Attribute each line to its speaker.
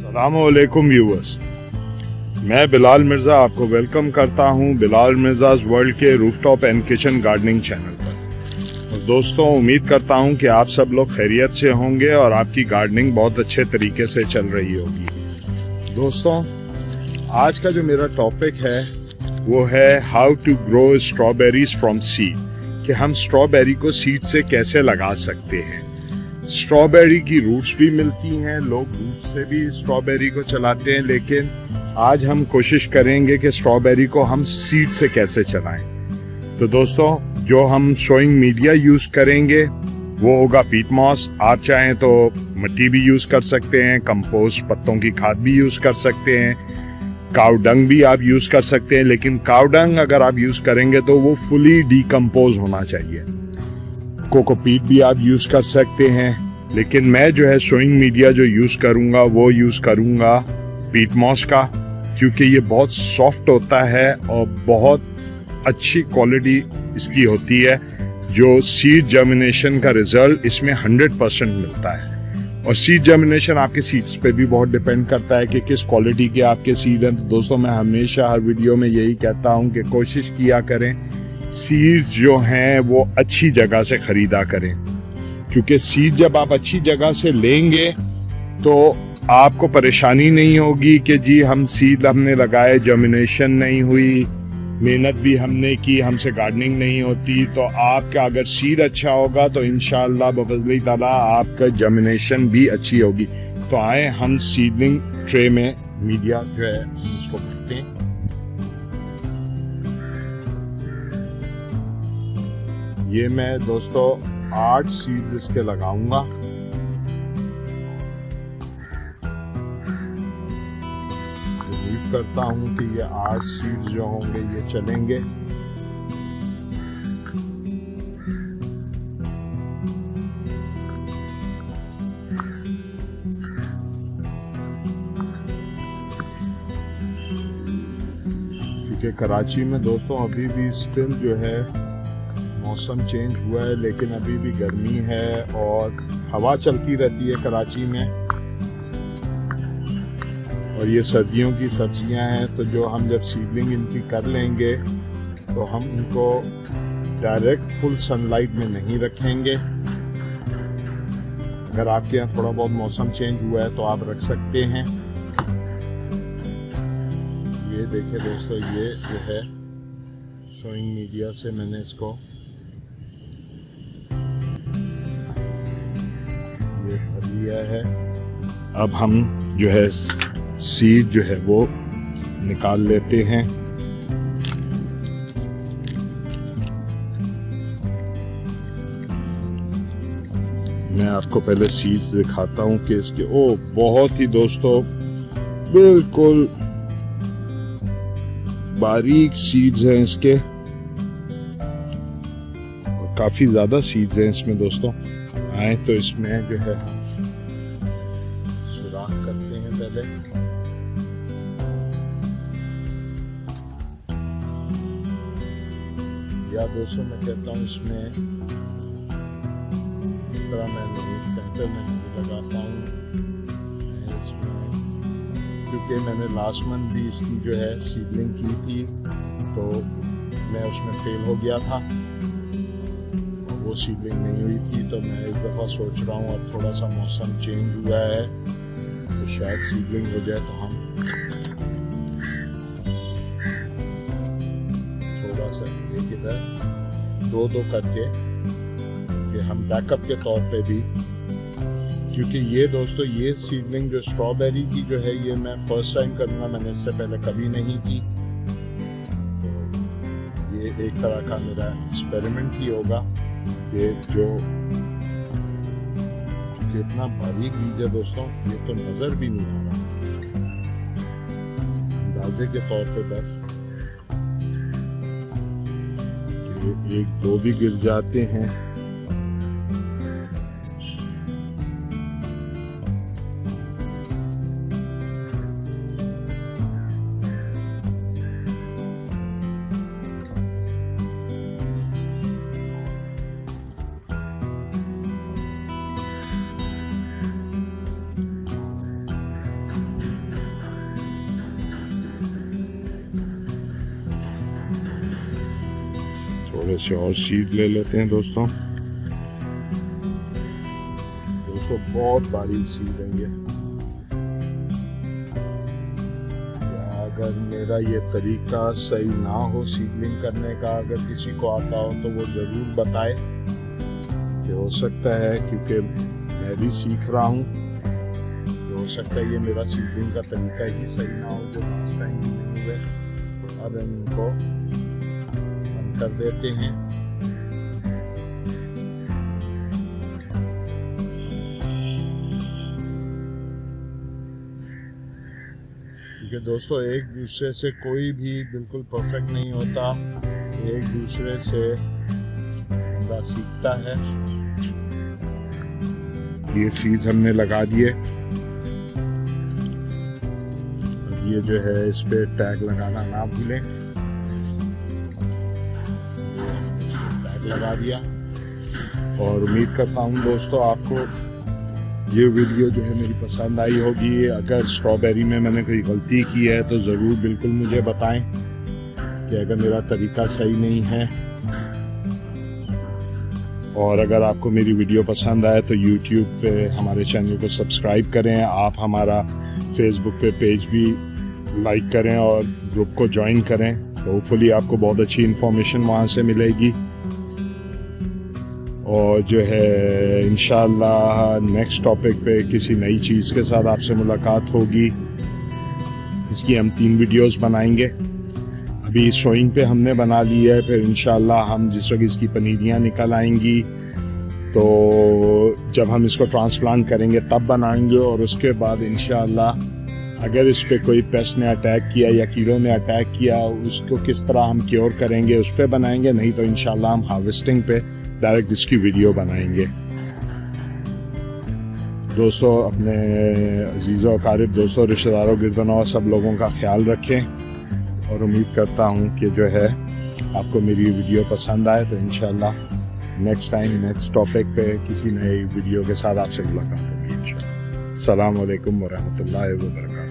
Speaker 1: अस्सलामुअलैकुम व्यूअर्स, मैं बिलाल मिर्ज़ा आपको वेलकम करता हूं बिलाल मिर्ज़ाज़ वर्ल्ड के rooftop and kitchen gardening channel पर। और दोस्तों, उम्मीद करता हूं कि आप सब लोग खैरियत से होंगे और आपकी गार्डनिंग बहुत अच्छे तरीके से चल रही होगी। दोस्तों, आज का जो मेरा टॉपिक है वो है how to grow strawberries from seed, कि हम स्ट्रॉबेरी को सीड से कैसे लगा सकते हैं। स्ट्रॉबेरी की रूट्स भी मिलती हैं, लोग रूट से भी स्ट्रॉबेरी को चलाते हैं, लेकिन आज हम कोशिश करेंगे कि स्ट्रॉबेरी को हम सीड से कैसे चलाएं। तो दोस्तों, जो हम सोइंग मीडिया यूज करेंगे वो होगा पीट मॉस। आप चाहें तो मिट्टी भी यूज कर सकते हैं, कंपोस्ट पत्तों की खाद भी यूज कर सकते हैं, काउ डंग भी आप यूज कर सकते हैं, लेकिन काउ डंग अगर आप यूज करेंगे तो वो फुली डिकम्पोज होना चाहिए। कोकोपीट भी आप यूज कर सकते हैं, लेकिन मैं जो है सोइंग मीडिया जो यूज करूंगा वो यूज करूंगा पीट मॉस का, क्योंकि ये बहुत सॉफ्ट होता है और बहुत अच्छी क्वालिटी इसकी होती है। जो सीड जर्मिनेशन का रिजल्ट इसमें 100% मिलता है। और सीड जर्मिनेशन आपके सीड्स पे भी बहुत डिपेंड करता है कि किस क्वालिटी के आपके सीड हैं। तो दोस्तों, मैं हमेशा हर वीडियो में यही कहता हूं कि कोशिश किया करें सीड्स जो हैं वो अच्छी जगह से खरीदा करें, क्योंकि सीड जब आप अच्छी जगह से लेंगे तो आपको परेशानी नहीं होगी कि जी हम सीड हमने लगाए, जर्मिनेशन नहीं हुई, मेहनत भी हमने की, हमसे गार्डनिंग नहीं होती। तो आपका अगर सीड अच्छा होगा तो इंशाअल्लाह बफज़ल ताला आपका जर्मिनेशन भी अच्छी होगी। तो आए हम सीडलिंग ट्रे में मीडिया जो है उसको भरते हैं। ये मैं दोस्तों 8 सीड्स इसके लगाऊंगा। उम्मीद करता हूं कि ये 8 सीड्स जो होंगे ये चलेंगे। क्योंकि कराची में दोस्तों अभी भी स्टिल जो है मौसम चेंज हुआ है, लेकिन अभी भी गर्मी है और हवा चलती रहती है कराची में। और ये सर्दियों की सब्जियां हैं, तो जो हम जब सीडलिंग इनकी कर लेंगे तो हम इनको डायरेक्ट फुल सनलाइट में नहीं रखेंगे। अगर आपके यहाँ थोड़ा बहुत मौसम चेंज हुआ है तो आप रख सकते हैं। ये देखिए दोस्तों, ये जो है सोइंग मीडिया से मैंने इसको ये भर लिया है। अब हम जो है सीड जो है वो निकाल लेते हैं। मैं आपको पहले सीड्स दिखाता हूं कि इसके बहुत ही दोस्तों बिल्कुल बारीक सीड्स हैं इसके, और काफी ज्यादा सीड्स हैं इसमें दोस्तों। आए तो इसमें जो है सुराख करते हैं पहले। या दोस्तों मैं कहता हूँ इसमें इस तरह मैं नहीं, सेंटर में नहीं लगाता हूँ इसमें, क्योंकि मैंने लास्ट मंथ भी इसकी जो है सीडलिंग की थी तो मैं उसमें फेल हो गया था, वो सीडलिंग नहीं हुई थी। तो मैं इस दफ़ा सोच रहा हूँ अब थोड़ा सा मौसम चेंज हुआ है तो शायद सीडलिंग हो जाए, तो हम थोड़ा सा एक इधर दो करके कि हम बैकअप के तौर पे भी, क्योंकि ये दोस्तों ये सीडलिंग जो स्ट्रॉबेरी की जो है ये मैं फर्स्ट टाइम करूँगा, मैंने इससे पहले कभी नहीं की। तो ये एक तरह का मेरा एक्सपेरिमेंट ही होगा। ये जो कितना बारीक बीज है दोस्तों, ये तो नजर भी नहीं आ रहा, अंदाजे के तौर पे बस एक दो भी गिर जाते हैं। थोड़े से और सीड ले लेते हैं दोस्तों। बहुत बारीक सीड है ये। अगर मेरा ये तरीका सही ना हो सीडलिंग करने का, अगर किसी को आता हो तो वो ज़रूर बताए। कि हो सकता है क्योंकि मैं भी सीख रहा हूँ, तो हो सकता है ये मेरा सीडलिंग का तरीका ही सही ना हो जो लास्ट टाइम नहीं हुए। अब इनको बंद कर देते हैं। क्योंकि दोस्तों एक दूसरे से कोई भी बिल्कुल परफेक्ट नहीं होता, एक दूसरे से बंदा सीखता है। ये सीड्स हमने लगा दिए। ये जो है इस पे टैग लगाना ना भूलें। टैग लगा दिया और उम्मीद करता हूँ दोस्तों आपको ये वीडियो जो है मेरी पसंद आई होगी। अगर स्ट्रॉबेरी में मैंने कोई गलती की है तो ज़रूर बिल्कुल मुझे बताएं कि अगर मेरा तरीका सही नहीं है। और अगर आपको मेरी वीडियो पसंद आए तो YouTube पे हमारे चैनल को सब्सक्राइब करें। आप हमारा फेसबुक पे पेज भी लाइक करें और ग्रुप को ज्वाइन करें, तो होपफुली आपको बहुत अच्छी इन्फॉर्मेशन वहाँ से मिलेगी। और जो है इंशाल्लाह नेक्स्ट टॉपिक पे किसी नई चीज़ के साथ आपसे मुलाकात होगी। इसकी हम 3 वीडियोस बनाएंगे। अभी शोइंग पे हमने बना ली है, फिर इंशाल्लाह हम जिस वक्त इसकी पनीरियाँ निकल आएंगी तो जब हम इसको ट्रांसप्लांट करेंगे तब बनाएंगे। और उसके बाद इंशाल्लाह अगर इस पर कोई पेस्ट ने अटैक किया या कीड़ों ने अटैक किया उसको किस तरह हम क्योर करेंगे उस पर बनाएंगे। नहीं तो इंशाल्लाह हम हार्वेस्टिंग पे डायरेक्ट इसकी वीडियो बनाएंगे। दोस्तों अपने अजीज़ों अकारिब दोस्तों रिश्तेदारों गिरदनवा सब लोगों का ख्याल रखें। और उम्मीद करता हूँ कि जो है आपको मेरी वीडियो पसंद आए। तो इंशाल्लाह नेक्स्ट टाइम नेक्स्ट टॉपिक पे किसी नई वीडियो के साथ आपसे मुलाकात होगी इंशाल्लाह। अस्सलाम वालेकुम वरहमतुल्लाहि वबरकातुहू।